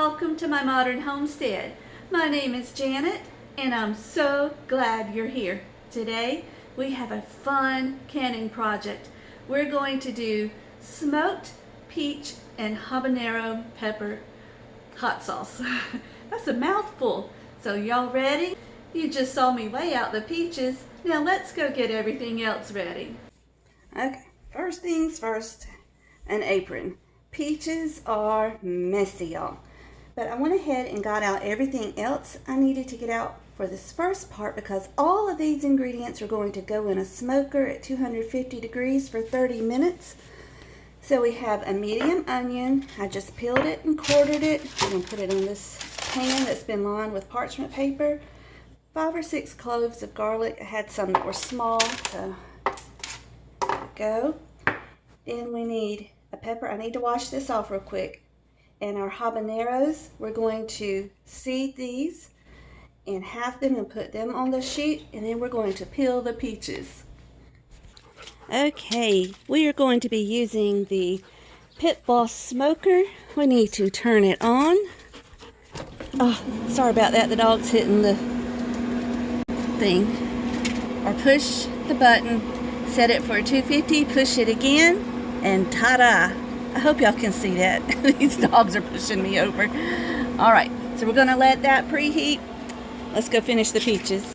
welcome to my modern homestead. My name is Janet and I'm so glad you're here. Today we have a fun canning project. We're going to do smoked peach and habanero pepper hot sauce. That's a mouthful. So y'all ready? You just saw me weigh out the peaches. Now let's go get everything else ready. Okay, first things first, an apron. Peaches are messy, y'all. But I went ahead and got out everything else I needed to get out for this first part because all of these ingredients are going to go in a smoker at 250 degrees for 30 minutes. So we have a medium onion. I just peeled it and quartered it. I'm going to put it in this pan that's been lined with parchment paper. 5 or 6 cloves of garlic. I had some that were small, so there we go. Then we need a pepper. I need to wash this off real quick. And our habaneros, we're going to seed these and half them and put them on the sheet, and then we're going to peel the peaches. Okay, we are going to be using the Pit Boss smoker. We need to turn it on. Oh, sorry about that, the dog's hitting the thing. Or push the button, set it for 250, push it again, and ta-da! I hope y'all can see that. These dogs are pushing me over. All right, so we're gonna let that preheat. Let's go finish the peaches.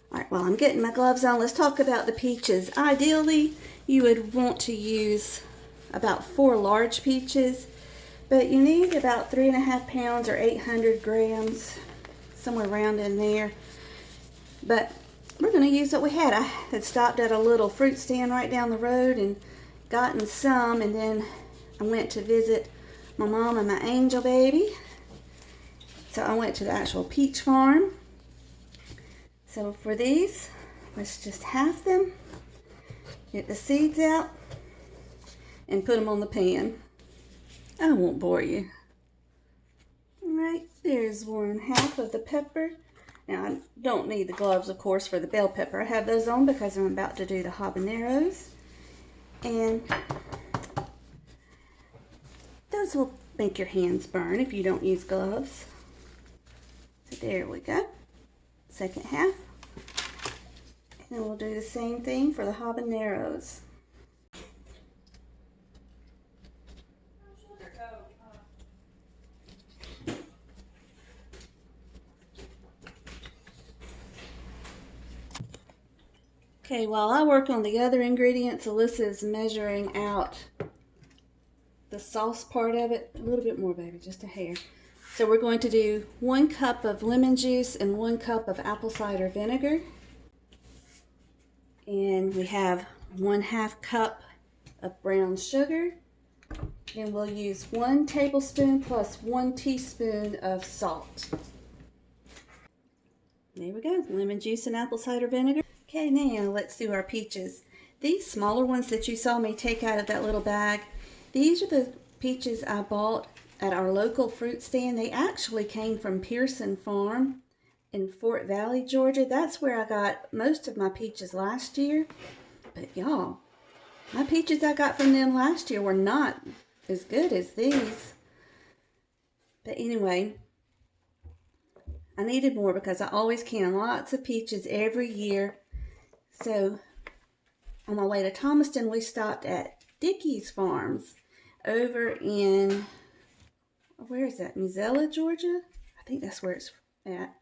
All right, while I'm getting my gloves on, let's talk about the peaches. Ideally, you would want to use about 4 large peaches, but you need about 3.5 pounds or 800 grams, somewhere around in there. But we're gonna use what we had. I had stopped at a little fruit stand right down the road and gotten some, and then I went to visit my mom and my angel baby. So I went to the actual peach farm. So for these, let's just half them, get the seeds out, and put them on the pan. I won't bore you. All right, there's 1/2 of the pepper. Now I don't need the gloves, of course, for the bell pepper. I have those on because I'm about to do the habaneros. And those will make your hands burn if you don't use gloves. So there we go. Second half. And we'll do the same thing for the habaneros. Okay, while I work on the other ingredients, Alyssa's measuring out the sauce part of it. A little bit more, baby, just a hair. So we're going to do 1 cup of lemon juice and 1 cup of apple cider vinegar. And we have 1/2 cup of brown sugar. And we'll use 1 tablespoon plus 1 teaspoon of salt. There we go, lemon juice and apple cider vinegar. Okay, now let's do our peaches. These smaller ones that you saw me take out of that little bag, these are the peaches I bought at our local fruit stand. They actually came from Pearson Farm in Fort Valley, Georgia. That's where I got most of my peaches last year. But y'all, my peaches I got from them last year were not as good as these. But anyway, I needed more because I always can lots of peaches every year. So on my way to Thomaston, we stopped at Dickey's Farms over in, where is that, Missoula, Georgia? I think that's where it's at.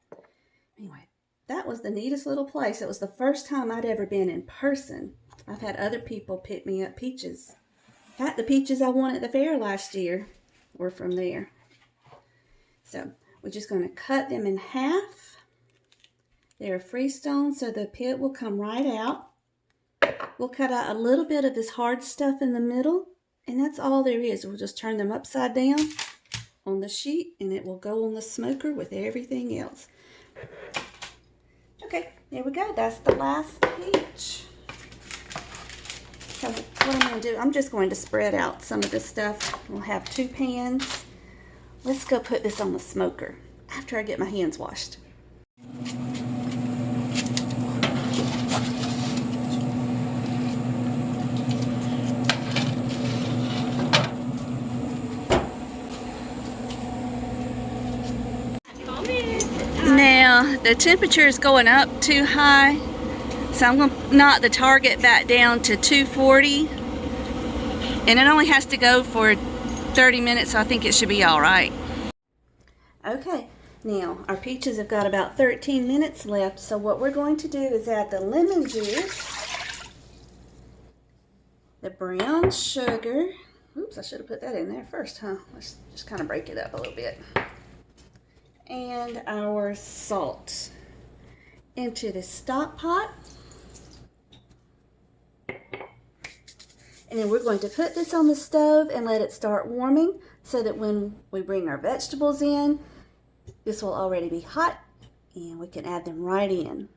Anyway, that was the neatest little place. It was the first time I'd ever been in person. I've had other people pick me up peaches. In fact, the peaches I won at the fair last year were from there. So we're just going to cut them in half. They're freestone, so the pit will come right out. We'll cut out a little bit of this hard stuff in the middle, and that's all there is. We'll just turn them upside down on the sheet, and it will go on the smoker with everything else. Okay, there we go. That's the last peach. So what I'm going to do, I'm just going to spread out some of this stuff. We'll have 2 pans. Let's go put this on the smoker after I get my hands washed. Now the temperature is going up too high, so I'm going to knock the target back down to 240, and it only has to go for 30 minutes, so I think it should be all right. Okay, now our peaches have got about 13 minutes left, so what we're going to do is add the lemon juice, the brown sugar. Oops, I should have put that in there first, huh? Let's just kind of break it up a little bit. And our salt into the stock pot. And then we're going to put this on the stove and let it start warming so that when we bring our vegetables in, this will already be hot and we can add them right in.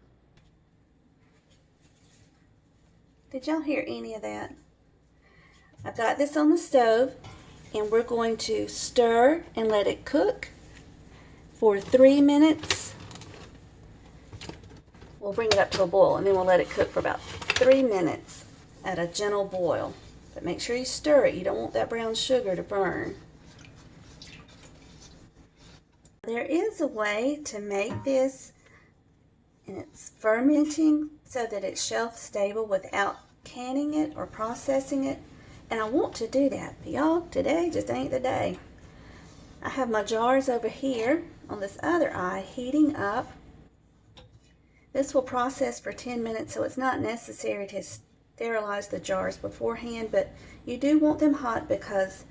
Did y'all hear any of that? I've got this on the stove and we're going to stir and let it cook for 3 minutes. We'll bring it up to a boil and then we'll let it cook for about 3 minutes at a gentle boil. But make sure you stir it. You don't want that brown sugar to burn. There is a way to make this, and it's fermenting so that it's shelf stable without canning it or processing it. And I want to do that, but y'all, today just ain't the day. I have my jars over here on this other eye heating up. This will process for 10 minutes, so it's not necessary to sterilize the jars beforehand, but you do want them hot because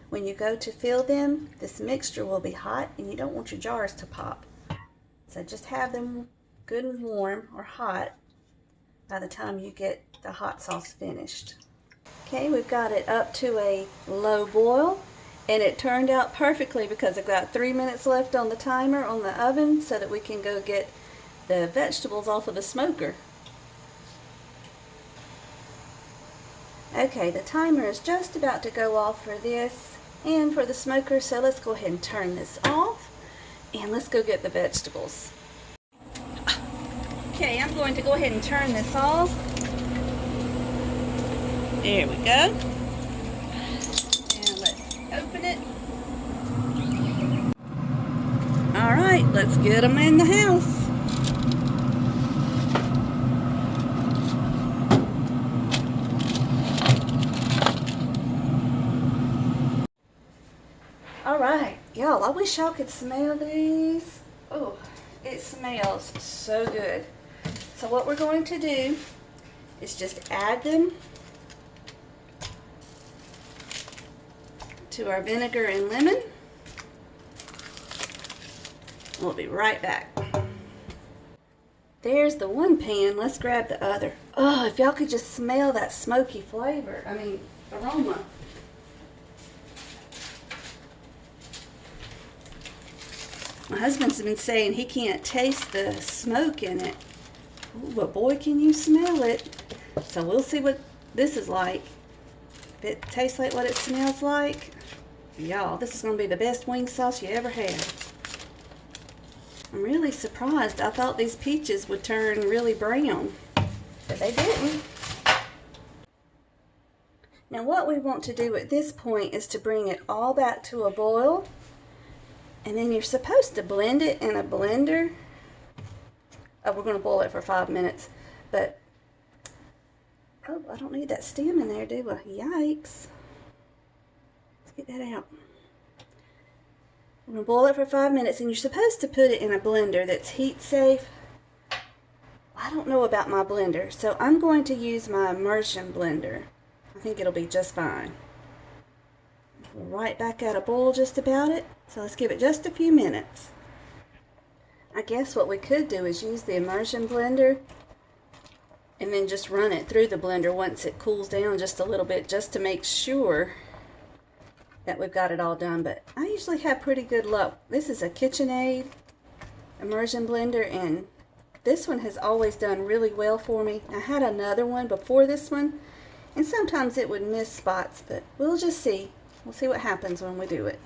when you go to fill them, this mixture will be hot and you don't want your jars to pop. So just have them good and warm or hot by the time you get the hot sauce finished. Okay, we've got it up to a low boil and it turned out perfectly because I've got 3 minutes left on the timer on the oven so that we can go get the vegetables off of the smoker. Okay, the timer is just about to go off for this and for the smoker, so let's go ahead and turn this off and let's go get the vegetables. Okay, I'm going to go ahead and turn this off. There we go. And let's open it. All right, let's get them in the house. Alright, y'all, I wish y'all could smell these. Oh, it smells so good. So what we're going to do is just add them to our vinegar and lemon. We'll be right back. There's the one pan. Let's grab the other. Oh, if y'all could just smell that smoky flavor. Aroma. My husband's been saying he can't taste the smoke in it. Ooh, but boy, can you smell it. So we'll see what this is like. If it tastes like what it smells like, y'all, this is going to be the best wing sauce you ever had. I'm really surprised. I thought these peaches would turn really brown, but they didn't. Now what we want to do at this point is to bring it all back to a boil. And then you're supposed to blend it in a blender. Oh, we're going to boil it for 5 minutes. But, oh, I don't need that stem in there, do I? Yikes. Let's get that out. We're going to boil it for 5 minutes, and you're supposed to put it in a blender that's heat safe. I don't know about my blender, so I'm going to use my immersion blender. I think it'll be just fine. We're right back at a boil just about it. So let's give it just a few minutes. I guess what we could do is use the immersion blender and then just run it through the blender once it cools down just a little bit, just to make sure that we've got it all done. But I usually have pretty good luck. This is a KitchenAid immersion blender, and this one has always done really well for me. I had another one before this one, and sometimes it would miss spots, but we'll just see. We'll see what happens when we do it.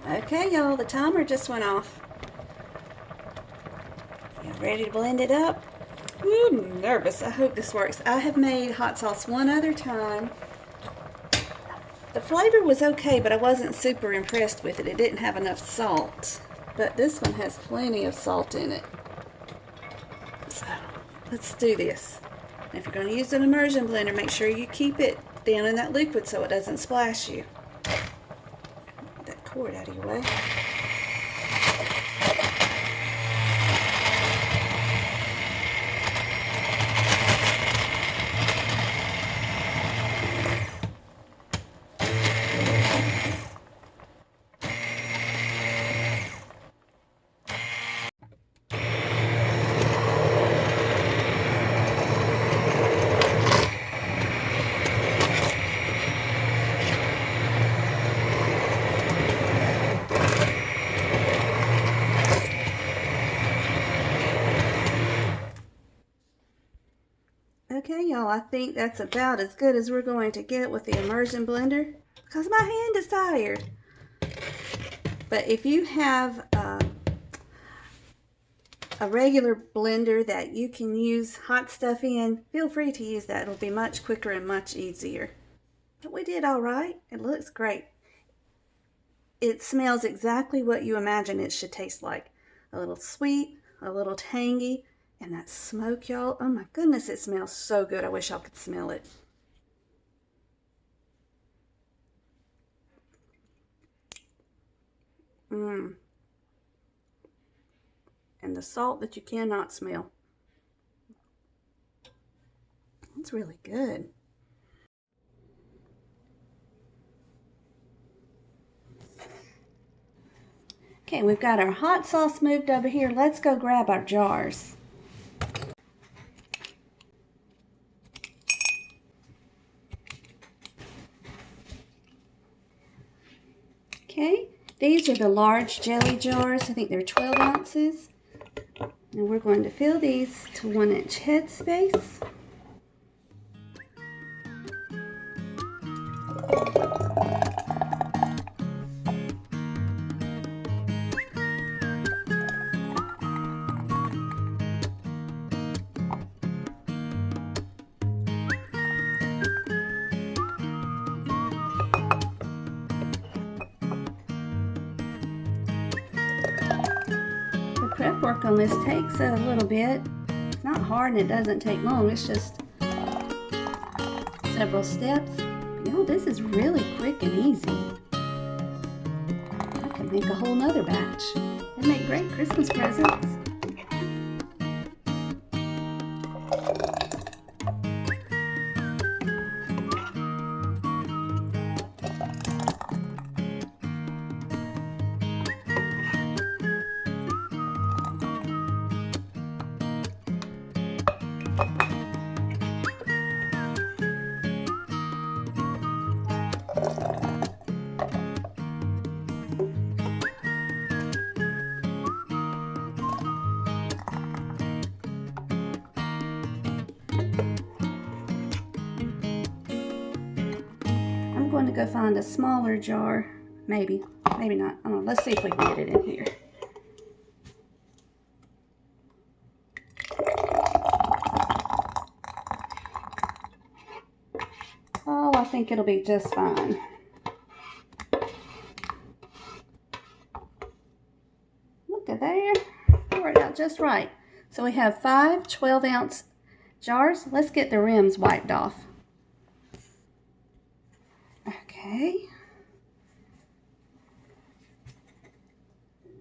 Okay, y'all, the timer just went off. You ready to blend it up? Ooh, I'm nervous. I hope this works. I have made hot sauce one other time, The flavor was okay, but I wasn't super impressed with it. It didn't have enough salt. But this one has plenty of salt in it. So, let's do this. And if you're going to use an immersion blender, make sure you keep it down in that liquid so it doesn't splash you. Get that cord out of your way. Okay, y'all, I think that's about as good as we're going to get with the immersion blender because my hand is tired. But if you have a regular blender that you can use hot stuff in, feel free to use that. It'll be much quicker and much easier. But we did all right. It looks great. It smells exactly what you imagine it should taste like. A little sweet, a little tangy, and that smoke, y'all. Oh my goodness, it smells so good. I wish y'all could smell it. Mmm. And the salt that you cannot smell. It's really good. Okay, we've got our hot sauce moved over here. Let's go grab our jars. Okay, these are the large jelly jars. I think they're 12 ounces. And we're going to fill these to 1-inch headspace. Prep work on this takes a little bit. It's not hard and it doesn't take long. It's just several steps. You know, this is really quick and easy. I could make a whole nother batch. They make great Christmas presents. I'm going to go find a smaller jar. Maybe not. I don't know. Let's see if we can get it in here. Oh, I think it'll be just fine. Look at there. It worked out just right. So we have 5 12-ounce jars. Let's get the rims wiped off. Okay.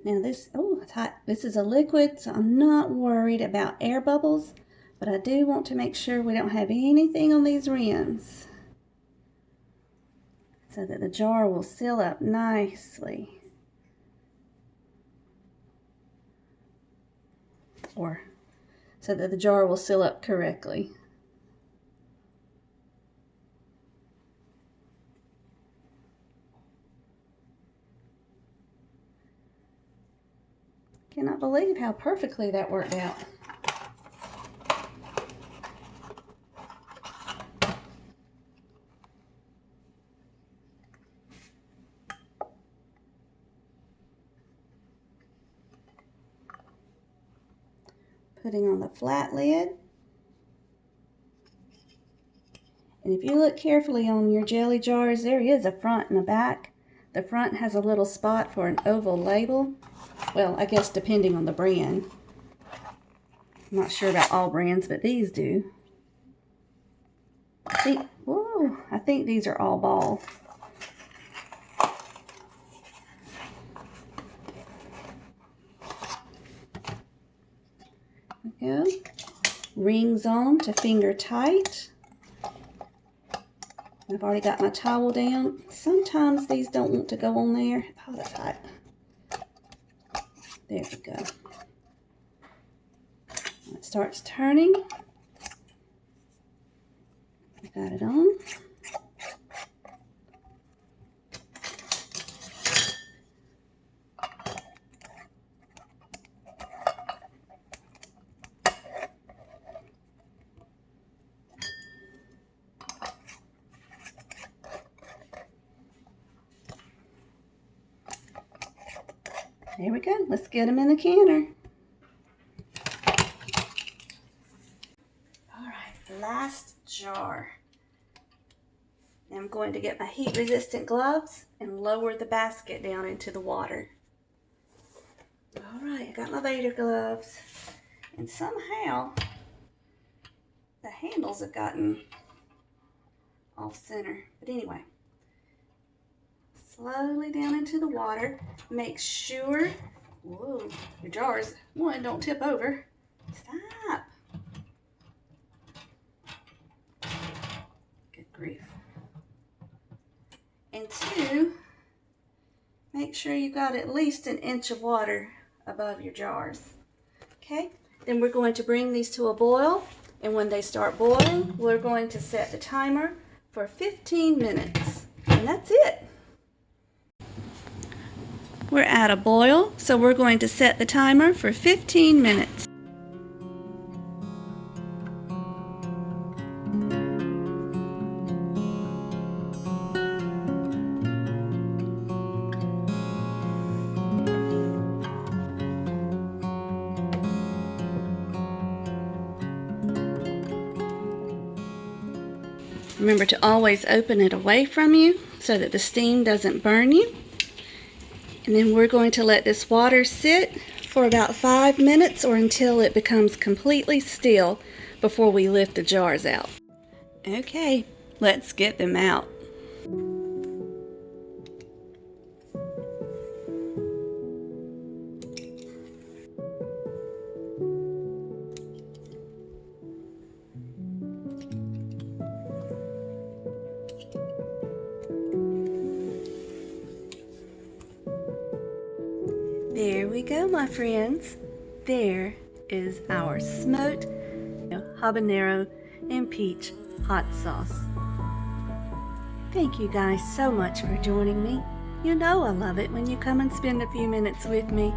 Now this, oh, it's hot. This is a liquid, so I'm not worried about air bubbles, but I do want to make sure we don't have anything on these rims so that the jar will seal up nicely. Or so that the jar will seal up correctly. Cannot believe how perfectly that worked out. Putting on the flat lid. And if you look carefully on your jelly jars, there is a front and a back. The front has a little spot for an oval label. Well, I guess depending on the brand. I'm not sure about all brands, but these do. I think these are all ball. There we go. Rings on to finger tight. I've already got my towel down. Sometimes these don't want to go on there. Oh, that's hot. There we go. It starts turning. I got it on. There we go. Let's get them in the canner. All right, last jar. Now I'm going to get my heat-resistant gloves and lower the basket down into the water. All right, I got my Vader gloves. And somehow the handles have gotten off center. But anyway, slowly down into the water. Make sure, whoa, your jars, one, don't tip over. Stop. Good grief. And two, make sure you got at least an inch of water above your jars. Okay, then we're going to bring these to a boil. And when they start boiling, we're going to set the timer for 15 minutes. And that's it. We're at a boil, so we're going to set the timer for 15 minutes. Remember to always open it away from you so that the steam doesn't burn you. And then we're going to let this water sit for about 5 minutes or until it becomes completely still before we lift the jars out. Okay, let's get them out. There we go, my friends. There is our smoked habanero and peach hot sauce. Thank you guys so much for joining me. You know I love it when you come and spend a few minutes with me.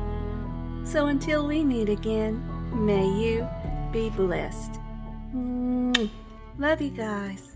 So until we meet again, may you be blessed. Love you guys.